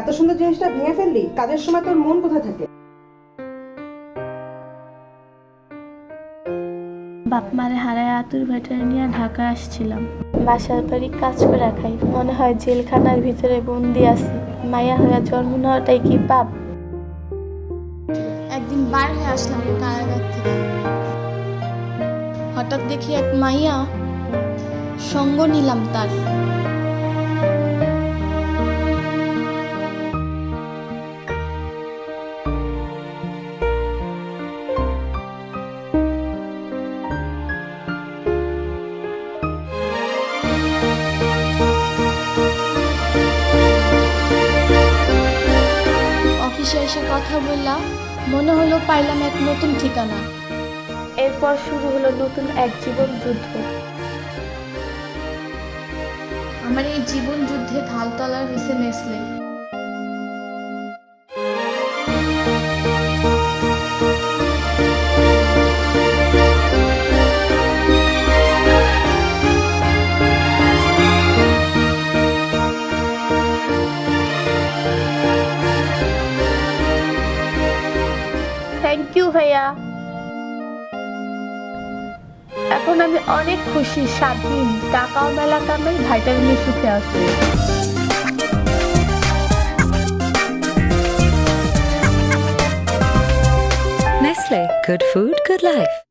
এত সুন্দর জিনিসটা ভেঙে ফেললি? কাজের সময় তোর মন কোথায় থাকে? বাপ মারে হারায় আতুর ভেটারে নিয়ে ঢাকা আসছিলাম। বাসার বাড়ি কাজ করে খাই, মনে হয় জেলখানার ভিতরে বন্দি আছি। মায়া হয়ে জন্ম নেওয়াটাই কি পাপ? একদিন বার হয়ে আসলাম কারাগার থেকে। হঠাৎ দেখি এক মাইয়া, সঙ্গ নিলাম তার। অফিসে এসে কথা বললাম, মনে হলো পাইলাম এক নতুন ঠিকানা। এরপর শুরু হলো নতুন এক জীবন যুদ্ধ। আমার এই জীবন যুদ্ধে ঢাল তলার হয়েছে নেসলে। থ্যাংক ইউ ভাইয়া। এখন আমি অনেক খুশি, স্বাধীন, টাকাও মেলা কামাই, ভাইটার নিয়ে সুখে আছি। Nestle, good food, good life.